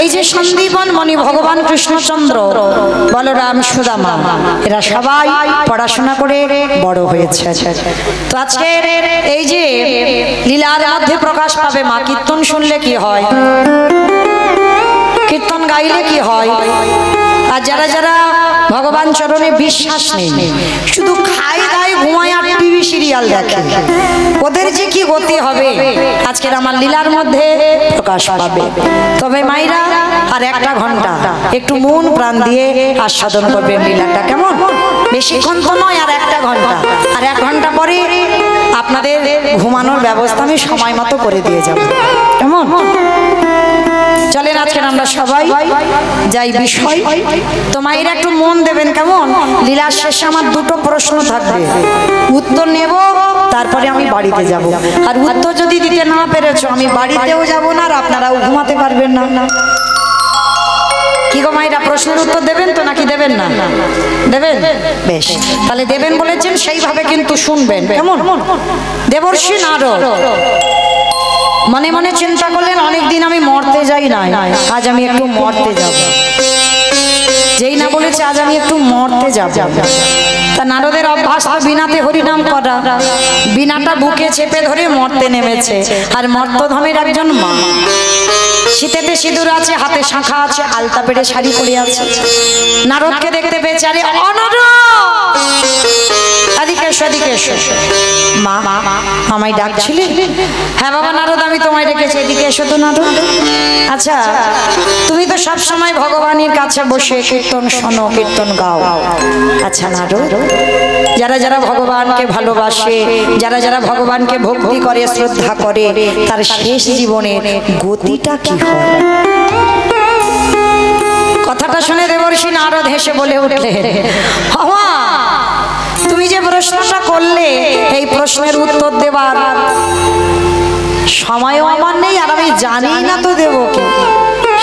এই যে সন্দীপন মণি ভগবান কৃষ্ণচন্দ্র, বলরাম, সুদামা, এরা সবাই পড়াশোনা করে বড় হয়েছে। তো আজকে এই যে লীলার মধ্যে প্রকাশ পাবে মা। কীর্তন শুনলে কি হয়, কীর্তন গাইলে কি হয়, আর যারা যারা ভগবান চরণে বিশ্বাস নেই, শুধু খায় দায় ঘুমায় আর টিভি সিরিয়াল দেখে, ওদের যে কি গতি হবে আজকের আমার লীলার মধ্যে প্রকাশ পাবে। তবে মাইরা আর একটা ঘন্টা একটু মন প্রাণ দিয়ে আস্বাদন করবেন লীলাটা, কেমন? বেশিক্ষণ তো নয়, আর একটা ঘন্টা, আর এক ঘন্টা পরে আপনাদের ঘুমানোর ব্যবস্থা আমি সময় মতো করে দিয়ে যাব, কেমন? চলেন আজকে আমরা সবাই যাই বিষয়। তো মায়েরা একটু মন দেবেন, কেমন? লীলার শেষে আমার দুটো প্রশ্ন থাকবে, উত্তর নেব, তারপরে আমি বাড়িতে যাব। আর উত্তর যদি দিতে না পেরেছো, আমি বাড়িতেও যাব না, আর আপনারাও ঘুমাতে পারবেন না। কি গো মায়েরা, প্রশ্নের উত্তর দেবেন তো নাকি দেবেন না? দেবেন? বেশ, তাহলে দেবেন বলেছেন, সেইভাবে কিন্তু শুনবেন, কেমন? দেবর্ষি নারদ মনে মনে চিন্তা করলেন, অনেকদিন আমি মরতে যাই না, আজ আমি একটু মরতে যাব। যেই না বলেছে আজ আমি একটু মরতে যাব, তা নারদের অভ্যাস তো বিনাতে হরিনাম করা, বিনাটা বুকে চেপে ধরে মরতে নেমেছে। আর মর্তধামের একজন মা, শীতেতে সিঁদুর আছে, হাতে শাঁখা আছে, আলতা পেড়ে শাড়ি পরে আছে। নারদকে দেখতে পেয়েছে, আরে অনারদ, এদিকে এসো, এদিকে এসো। মা, আমায় ডাকছিলে? হ্যাঁ বাবা নারদ, আমি তোমায় ডেকেছি, এদিকে এসো তো নারদ। আচ্ছা, তুমি তো সব সময় ভগবানের কাছে বসে কীর্তন শোনো, কীর্তন গাও। আচ্ছা নারদ, যারা যারা ভগবানকে ভালোবাসে, যারা যারা ভগবানকে ভক্তি করে, শ্রদ্ধা করে, তার শেষ জীবনের গতিটা কি হয়? কথাটা শুনে দেবর্ষি নারদ হেসে বলে উঠলে, বাবা তুমি যে প্রশ্নটা করলে, এই প্রশ্নের উত্তর দেবার সময়ও আমার নেই, আর আমি জানি না তো দেব কি।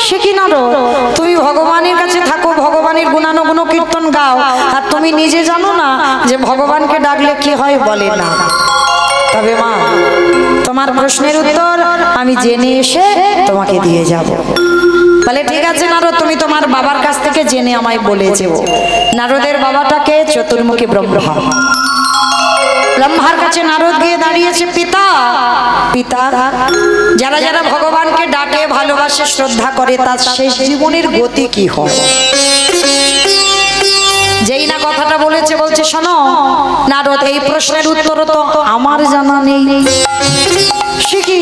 সে কি নারদ, তুমি ভগবানের কাছে থাকো, ভগবানের গুণানুগুণ কীর্তন গাও, আর তুমি নিজে জানো না যে ভগবানকে ডাকলে কি হয়? বলে না। তবে মা, তোমার প্রশ্নের উত্তর আমি জেনে এসে তোমাকে দিয়ে যাব। বলে ঠিক আছে নারদ, তুমি তোমার বাবার কাছ থেকে জেনে আমায় বলে যেও। নারদের বাবাটাকে চতুর্মুখী ব্রহ্মা। ব্রহ্মার কাছে নারদ গিয়ে দাঁড়িয়েছে, পিতা, পিতা, যারা যারা ভগবানকে ডাকে, ভালোবাসে, শ্রদ্ধা করে, তার শেষ জীবনের গতি কি হয়? যেই না কথাটা বলেছে, বলছে শোনো নারদ, এই প্রশ্নের উত্তর তো আমার জানা নেই। সে কি,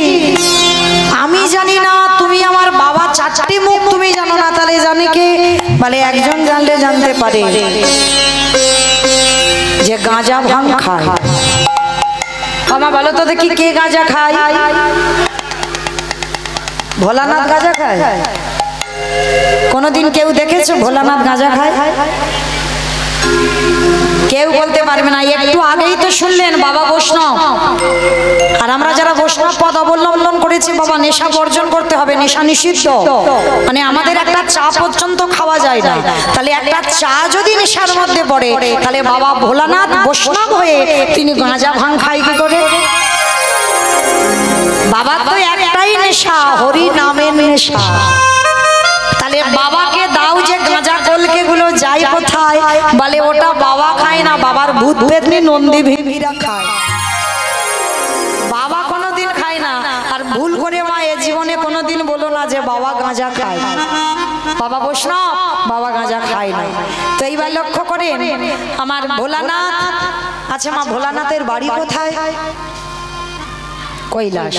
আমি জানি না? তুমি আমার বাবা চারটি মুখ তুমি জানো না, তাহলে জানে কে? বলে একজন জানলে জানতে পারে, যে গাঁজা ভাঙ খায়। আমার বলো তো দেখি, কে গাঁজা খায়? ভোলানাথ গাঁজা খায়? কোনদিন কেউ দেখেছো ভোলানাথ গাঁজা খায়? কেউ বলতে পারবে না। একটু আগেই তো শুনলেন বাবা বৈষ্ণব, আর আমরা যারা বৈষ্ণব পদ অবলম্বন করেছি, বাবা নেশা বর্জন করতে হবে, নেশা নিষিদ্ধ, মানে আমাদের একটা চা পর্যন্ত খাওয়া যায় না। তাহলে একটা চা যদি নেশার মধ্যে পড়ে, তাহলে বাবা ভোলানাথ বৈষ্ণব হয়ে তিনি গাঁজা ভাঙ খায় কি করে? বাবার তো একটাই নেশা, হরি নামের নেশা। তাহলে বাবাকে দাও যে গাঁজা কলকে গুলো যায় কোথায়? বলে ওটা বাবা খায় না, বাবার ভূত পেতনি নন্দী ভিভিরা খায়। বাবা কোনোদিন খায় না। আর ভুল করে মা এ জীবনে কোনোদিন বলো না যে বাবা গাঁজা খায়। বাবা বৈষ্ণব, বাবা গাঁজা খায় না। তো এইবার লক্ষ্য করেন আমার ভোলানাথ। আচ্ছা মা, ভোলানাথের বাড়ি কোথায়? কৈলাস।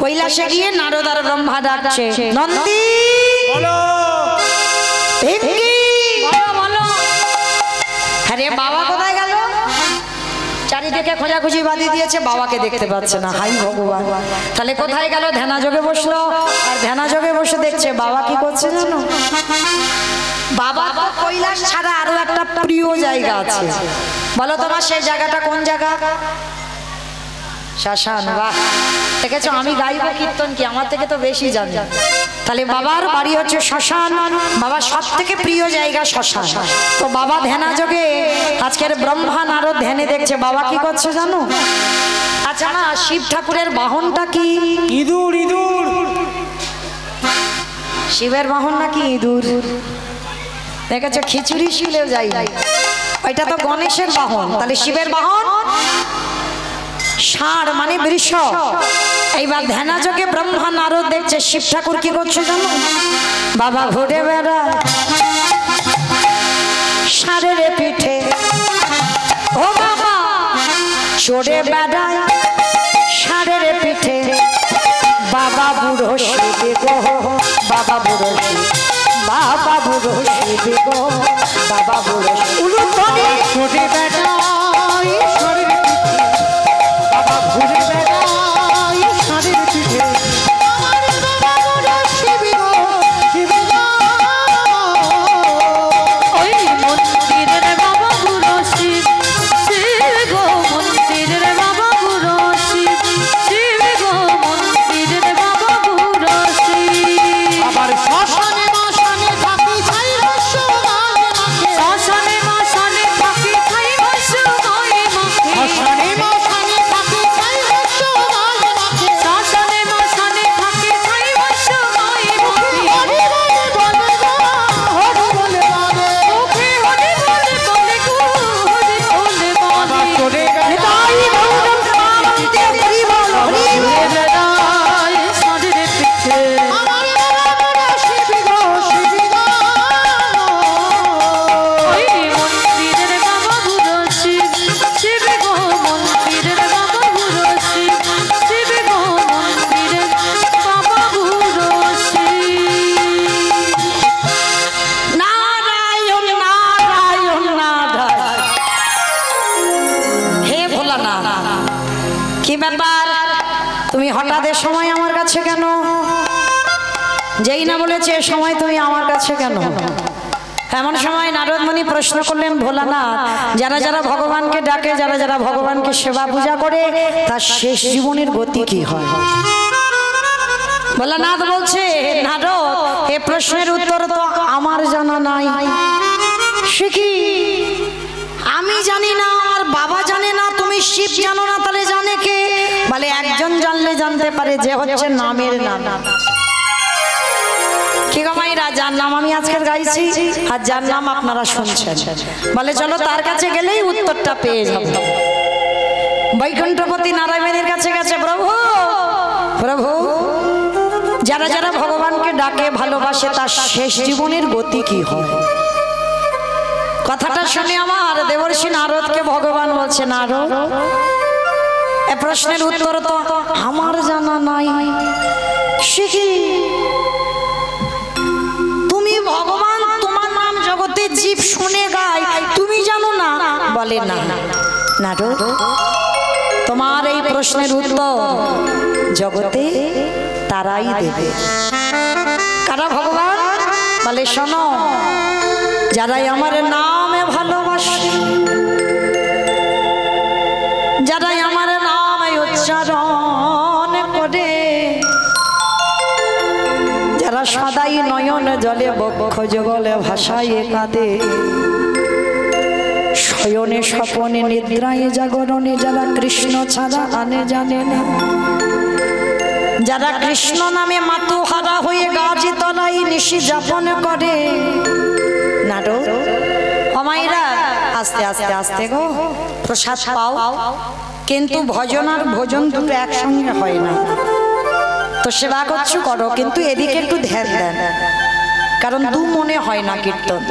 কৈলাসে গিয়ে নারদ আর ব্রহ্মা ডাকছে, নন্দী ভিঙ্গি। আরে বাবা কোথায় গেল? চারিদিকে খোঁজাখুঁজি বাঁধি দিয়েছে, বাবাকে দেখতে পাচ্ছে না। হাই ভগবান, তাহলে কোথায় গেল? ধ্যানা যোগে বসলো, আর ধ্যানা যোগে বসে দেখছে বাবা কি করছে জানো? বাবা তো কৈলাস ছাড়া আরো একটা প্রিয় জায়গা আছে। বলো তোমার সেই জায়গাটা কোন জায়গা? শ্মশান। বাহ, দেখেছো আমি গাইবো কীর্তন কি, আমার থেকে তো বেশি জানি। তাহলে বাবার বাড়ি হচ্ছে শ্মশান। বাবার সব থেকে প্রিয় জায়গা শ্মশান। তো বাবা ধ্যানা যোগে আজকের ব্রহ্মা নারদ ধ্যানে দেখছে বাবা কি করছে জানো? আচ্ছা না, শিব ঠাকুরের বাহনটা কি? ইঁদুর। ইঁদুর শিবের বাহন নাকি ইঁদুর? দেখেছো খিচুড়ি শিলেও যাই, ওইটা তো গণেশের বাহন। তাহলে শিবের বাহন ষাঁড় মানে বৃষ। এইবার ধ্যানা যোগে ব্রহ্মা নারদ দেখছে শিব ঠাকুর কি করছে জানো? বাবা ঘুরে বেড়ায় ষাঁড়ের পিঠে, ও বাবা চড়ে বেড়ায় ষাঁড়ের পিঠে। বাবা বুড়ো শিবে গো, বাবা বুড়ো শিব, বাবা বুড়ো শিবে গো, বাবা বুড়ো ছোটে বেটাই শরীর পিঠে, বাবা ঘুরে বেড়াই শরীর পিঠে। আমার বাবা বড় শিব গো, শিব গো। ওই মন্দিরের বাবা বুড়ো শিব, শিব গো মন্দিরের বাবা বুড়ো শিব, শিব গো মন্দিরের বাবা বুড়ো শিব। আবার শ্মশানে মশানে থাকি ছাই রস্য গায়ে মাখে, শ্মশানে মশানে থাকি ছাই রস্য গায়ে মাখে, শ্মশানে মশানে থাকি ছাই রস্য গায়ে মাখে। শ্মশানে মশানে থাকি ছাই রস্য গায়ে মাখে। হরি বলে বলে গো, হরি বলে বলে। মুখে হরি বলে বলে গো, হরি বলে বাবা বলে। চলে নিতাই গৌরম প্রেমানন্দে হরি বল, হরি বল। ঘুরে বেড়ায় ষাঁড়ের পিঠে। আমার বাবা বড় শিব গো, শিব গো। ওই মন্দিরের বাবা বুড়ো শিব, শিব গো মন্দিরের বাবা বুড়ো শিব, শিব গো মন্দিরের বাবা বুড়ো শিব। নারায়ণ নারায়ণ নারায়ণ। হে ভোলানাথ, কি ব্যাপার তুমি হঠাৎ এ সময় আমার কাছে কেন? যেই না বলেছে এ সময় তুমি আমার কাছে কেন? এমন সময় নারদমণি প্রশ্ন করলেন, ভোলানাথ যারা যারা ভগবানকে ডাকে, যারা যারা ভগবানকে সেবা পূজা করে, তার শেষ জীবনের গতি কি হয়? ভোলানাথ বলছে, নারদ এ প্রশ্নের উত্তর তো আমার জানা নাই। সে কি? আমি জানি না, আমার বাবা জানে না, তুমি শিব জানো না, তাহলে জানে কে? বলে একজন জানলে জানতে পারে, যে হচ্ছে নামের নাম। কি গো মাইরা, যার নাম আমি আজকের গাইছি আর যার নাম আপনারা শুনছেন, বলে চলো তার কাছে গেলেই উত্তরটা পেয়ে যাবো। বৈকুণ্ঠপতি নারায়ণের কাছে গেছে, প্রভু প্রভু যারা যারা ভগবানকে ডাকে ভালোবাসে, তার শেষ জীবনের গতি কি হয়? কথাটা শুনে আমার দেবর্ষি নারদকে ভগবান বলছে, নারদ এ প্রশ্নের উত্তর তো আমার জানা নাই। সে কি? তুমি ভগবান, তোমার নাম জগতে জীব শুনে গায়, তুমি জানো না? বলে না নারদ, তোমার এই প্রশ্নের উত্তর জগতে তারাই দেবে। কারা ভগবান? বলে শোনো, যারাই আমার নামে ভালোবাসে, যারাই আমার নামে উচ্চারণ করে, যারা সদাই নয়ন জলে বক্ষ যুগলে ভাষায় কাঁদে, শয়নে স্বপনে নিদ্রায় জাগরণে যারা কৃষ্ণ ছাড়া আনে জানে না, যারা কৃষ্ণ নামে মাতুহারা হয়ে গাছে তলায় নিশি যাপন করে। নারদ অমাইরা আস্তে আস্তে আস্তে গো প্রসাদ পাও, কিন্তু ভজন আর ভোজন দুটো একসঙ্গে হয় না। তো সেবা করছো করো, কিন্তু এদিকে একটু ধ্যান দেন, কারণ দু মনে হয় না কীর্তন।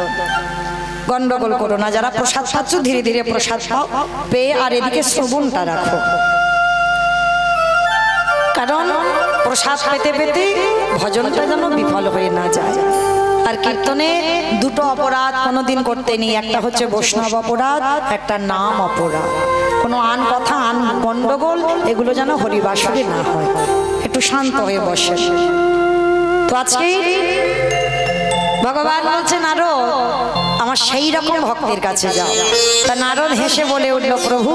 গন্ডগোল করো না, যারা প্রসাদ পাচ্ছ ধীরে ধীরে প্রসাদ পাও পেয়ে, আর এদিকে শ্রবণটা রাখো, কারণ প্রসাদ পেতে পেতে ভজনটা যেন বিফল হয়ে না যায়। আর কীর্তনে দুটো অপরাধ কোনোদিন করতে নেই, একটা হচ্ছে বৈষ্ণব অপরাধ, একটা নাম অপরাধ। কোনো আন কথা আন গন্ডগোল এগুলো যেন হরিবাসরে না হয়, একটু শান্ত হয়ে বসে। তো আজকে ভগবান বলছে নারদ আমার সেই রকম ভক্তের কাছে যাও। তা নারদ হেসে বলে উঠল, প্রভু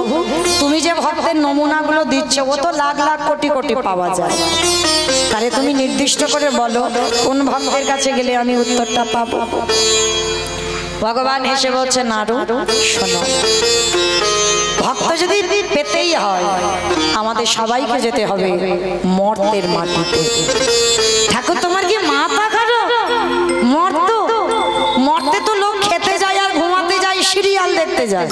তুমি যে ভক্তের নমুনাগুলো দিচ্ছ ও তো লাখ লাখ কোটি কোটি পাওয়া যায়, তাহলে তুমি নির্দিষ্ট করে বলো কোন ভক্তের কাছে গেলে আমি উত্তরটা পাবো। ভগবান হেসে বলছে, নারদ শোনো, ভক্ত যদি পেতেই হয় আমাদের সবাইকে যেতে হবে মর্তের মাটিতে। ঠাকুর তোমার কি মাথা খারাপ? মর্ত, মর্তে তো লোক খেতে যায় আর ঘুমাতে যায়, সিরিয়াল দেখতে যায়।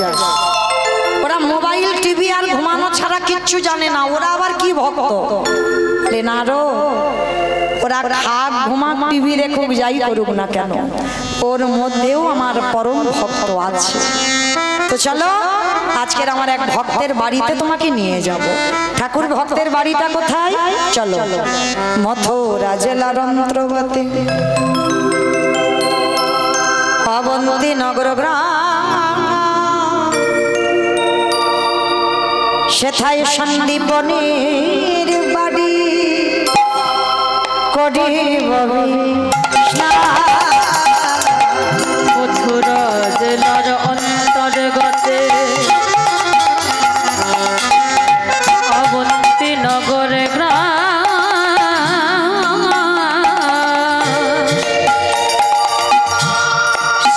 ওরা মোবাইল টিভি আর ঘুমানো ছাড়া কিচ্ছু জানে না, ওরা আবার কি ভক্ত? নারো ওরা খাক ঘুমাক টিভি দেখুক যাই করুক না কেন, ওর মধ্যেও আমার পরম ভক্ত আছে। তো চলো আজকের আমার এক ভক্তের বাড়িতে তোমাকে নিয়ে যাব। ঠাকুর ভক্তের বাড়িটা কোথায়? চলো মথুরা জেলার অন্তর্গতে অবন্তী নগর গ্রাম, সেথায় সন্দীপনের বাড়ি করিব মথুরা জেলার অন্তর্গতে অবন্তী নগর গ্রাম,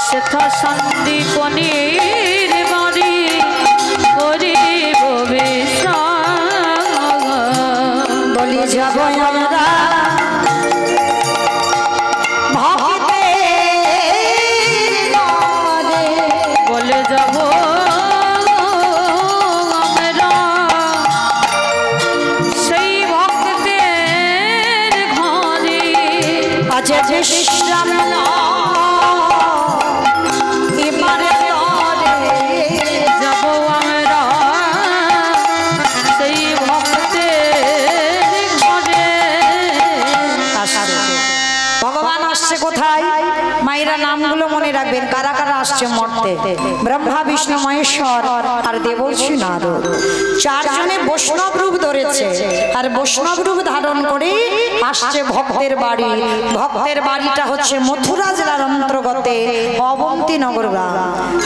সেথা সন্দীপনের বাড়ি করিব বিশ্রাম। বলি যাব আমরা বলে যাব আমরা সেই ভক্তের ঘরে, আছে বিশ্রাম এবারে যাব আমরা সেই ভক্তের ঘরে। ভগবান আসছে কোথায়? মায়েরা নামগুলো মনে রাখবেন, কারা কারা আসছে মর্তে। ব্রহ্মা বিষ্ণু মহেশ্বর আর দেবর্ষি নারদ, চারজনে বৈষ্ণব রূপ ধরেছে, আর বৈষ্ণব রূপ ধারণ করে আসছে ভক্তের বাড়ি। ভক্তের বাড়িটা হচ্ছে মথুরা জেলার অন্তর্গতে অবন্তী নগর গ্রাম।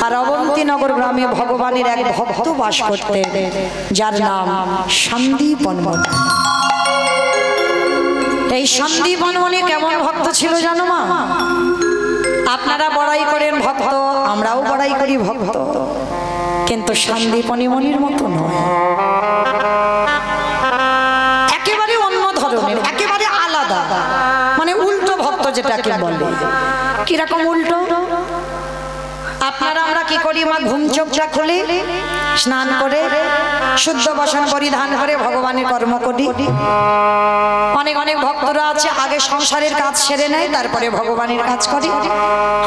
আর অবন্তী নগর গ্রামে ভগবানের এক ভক্ত বাস করতেন, যার নাম সন্দীপন। এই সন্দীপন মনে কেমন ভক্ত ছিল জানো মা? আপনারা বড়াই করেন ভক্ত, আমরাও বড়াই করি ভক্ত, কিন্তু সন্দীপনী মনির মতো নয়, একেবারে অন্য ধরনের, একেবারে আলাদা, মানে উল্টো ভক্ত যেটাকে বলে। কিরকম উল্টো? আপনারা আমরা কি করি মা? ঘুম চোখটা খুলে স্নান করে শুদ্ধ বসন পরিধান করে ভগবানের কর্ম করি। অনেক অনেক ভক্তরা আছে আগে সংসারের কাজ সেরে নেয় তারপরে ভগবানের কাজ করি।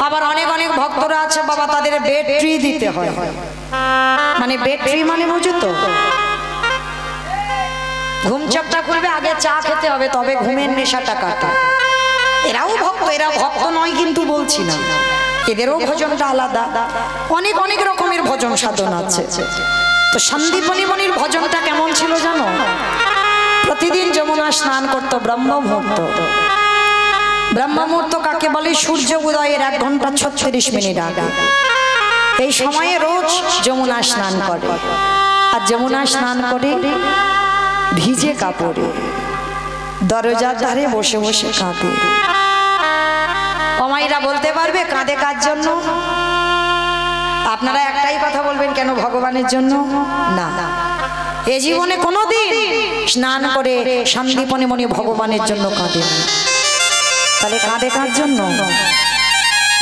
আবার অনেক অনেক ভক্তরা আছে বাবা তাদের ব্যাটারি দিতে হয়, মানে ব্যাটারি মানে বুঝো তো, ঘুম চোখটা খুলবে আগে চা খেতে হবে তবে ঘুমের নেশাটা কাটে। এরাও ভক্ত, এরা ভক্ত নয় কিন্তু বলছি না, এদেরও ভজনটা আলাদা। অনেক অনেক রকমের ভজন সাধন আছে। তো সন্দীপনী মনির ভজনটা কেমন ছিল জানো? প্রতিদিন যমুনা স্নান করত ব্রহ্ম মুহূর্ত। ব্রহ্ম মুহূর্ত কাকে বলে? সূর্য উদয়ের 1 ঘন্টা 36 মিনিট আগে। এই সময়ে রোজ যমুনা স্নান করে, আর যমুনা স্নান করে ভিজে কাপড়ে দরজার ধারে বসে বসে কাঁদে। অমাইরা বলতে পারবে কাঁদে কার জন্য? আপনারা একটাই কথা বলবেন, কেন ভগবানের জন্য? না, এ জীবনে কোনোদিন স্নান করে সন্দীপনী মণি ভগবানের জন্য কাঁদে না। তাহলে কাঁদে কার জন্য?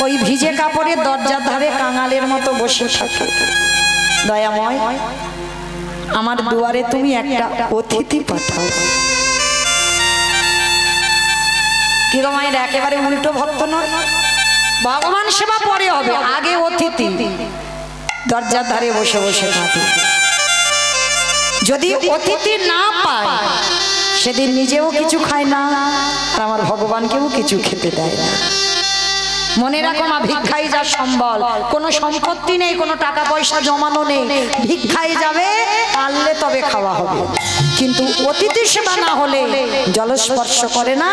ওই ভিজে কাপড়ে দরজার ধারে কাঙালের মতো বসে থাকে। দয়াময়, আমার দুয়ারে তুমি একটা অতিথি পাঠাও। কি গো মায়ের একেবারে উল্টো ভক্ত নয়? ভগবান সেবা পরে হবে, আগে অতিথি। দরজার ধারে বসে বসে কাঁদে। যদি অতিথি না পায় সেদিন নিজেও কিছু খায় না, আর আমার ভগবানকেও কিছু খেতে দেয় না। মনে রাখো মা, ভিক্ষাই যা সম্বল। কোনো সম্পত্তি নেই, কোনো টাকা পয়সা জমানো নেই, ভিক্ষাই যাবে, পারলে তবে খাওয়া হবে। কিন্তু অতিথি সেবা না হলে জলস্পর্শ করে না,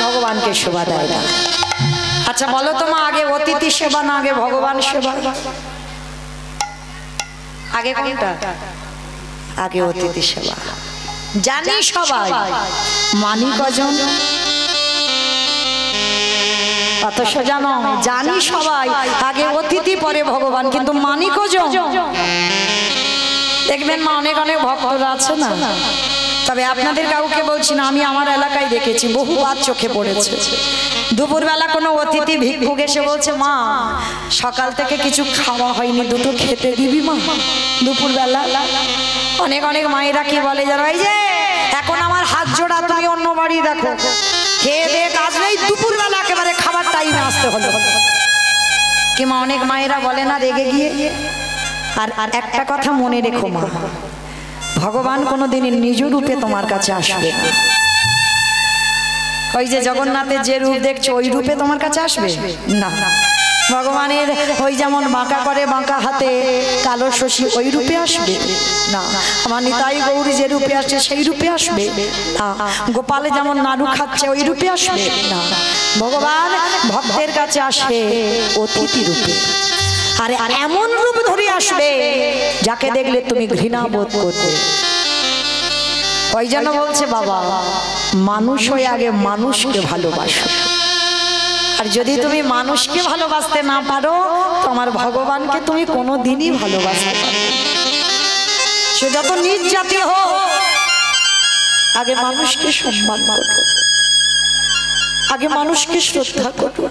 ভগবানকে সেবা দেয় না। আচ্ছা বলো তো মা, আগে অতিথি সেবা না আগে ভগবান সেবা? আগে কোনটা? আগে অতিথি সেবা। জানি সবাই, মানি কজন? অথচ জানো, জানি সবাই আগে অতিথি পরে ভগবান, কিন্তু মানি কজন? দেখবেন মা, অনেক অনেক ভক্তরা আছে না, তবে আপনাদের কাউকে বলছি না, আমি আমার এলাকায় দেখেছি, বহুবার চোখে পড়েছে। দুপুরবেলা কোনো অতিথি ভিক্ষুক এসে বলছে, মা সকাল থেকে কিছু খাওয়া হয়নি, দুটো খেতে দিবি মা দুপুরবেলা। অনেক অনেক মায়েরা কি বলে জানো, এই যে এখন আমার হাত জোড়া, তুমি অন্য বাড়ি দেখো, খেয়ে দিয়ে কাজ নেই, দুপুরবেলা একেবারে খাবার টাইমে আসতে হলো। কি মা, অনেক মায়েরা বলে না রেগে গিয়ে? আর একটা কথা মনে রেখো মা, ভগবান কোনোদিন নিজ রূপে তোমার কাছে আসবে না। ওই যে জগন্নাথের যে রূপ দেখছো ওই রূপে তোমার কাছে আসবে না। ভগবানের ওই যেমন বাঁকা করে বাঁকা হাতে কালো শশী ওই রূপে আসবে না। আমার নিতাই গৌরী যে রূপে আসছে সেই রূপে আসবে না। গোপালে যেমন নাড়ু খাচ্ছে ওই রূপে আসবে না। ভগবান ভক্তের কাছে আসে অতিথি রূপে, আর এমন রূপ ধরে আসবে যাকে দেখলে তুমি ঘৃণা বোধ করবে। ওই জন্য বলছে বাবা, মানুষ হয়ে আগে মানুষকে ভালোবাসো। আর যদি তুমি মানুষকে ভালোবাসতে না পারো, তোমার ভগবানকে তুমি কোনোদিনই ভালোবাসতে পারো। সে যত নিজ জাতি হোক, আগে মানুষকে সম্মান করো, আগে মানুষকে শ্রদ্ধা করো,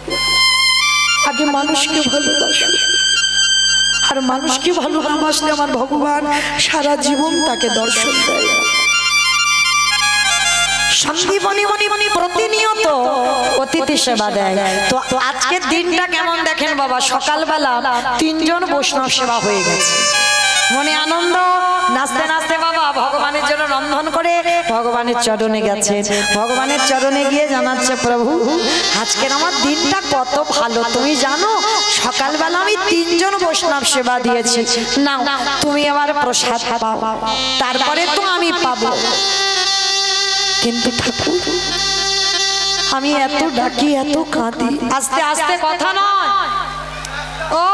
আগে মানুষকে ভালোবাসো। আর মানুষকে ভালোবাসলে আমার ভগবান সারা জীবন তাকে দর্শন দেয়। সন্দীপনী মণি প্রতিনিয়ত অতিথি সেবা দেয়। তো আজকের দিনটা কেমন দেখেন বাবা, সকালবেলা 3 জন বৈষ্ণব সেবা হয়ে গেছে, মনে আনন্দ, নাচতে নাচতে বাবা ভগবানের জন্য রন্ধন করে ভগবানের চরণে গেছে। ভগবানের চরণে গিয়ে জানাচ্ছে, প্রভু আজকের আমার দিনটা কত ভালো, তুমি জানো সকালবেলা আমি 3 জন বৈষ্ণব সেবা দিয়েছি, নাও তুমি আমার প্রসাদ পাও, তারপরে তো আমি পাবো। কিন্তু ঠাকুর আমি এত ডাকি এত কাঁদি, আস্তে আস্তে কথা নয়, ও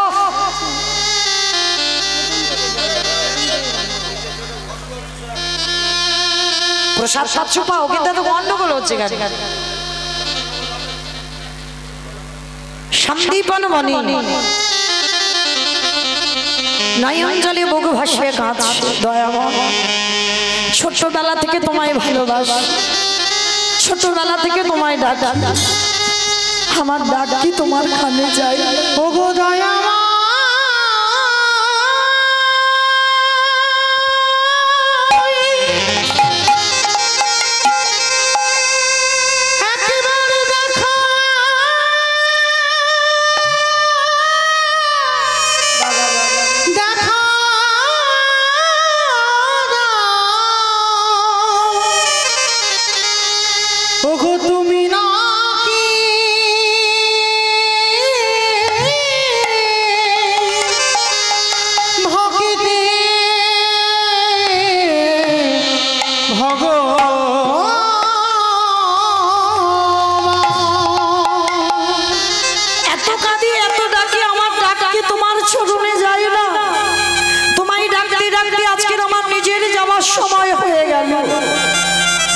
প্রসাদ পাচ্ছ পাও, কিন্তু এত গন্ডগোল হচ্ছে কেন? সন্দীপন মণি নয়ন জলে বুক ভাসিয়ে কাঁদছে, দয়াময় ছোটবেলা থেকে তোমায় ভালোবাসি, ছোটবেলা থেকে তোমায় ডাকি, আমার ডাক কি তোমার কানে যায়? ওগো দয়াময়,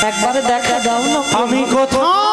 একবার দেখা দাও না, আমি কোথাও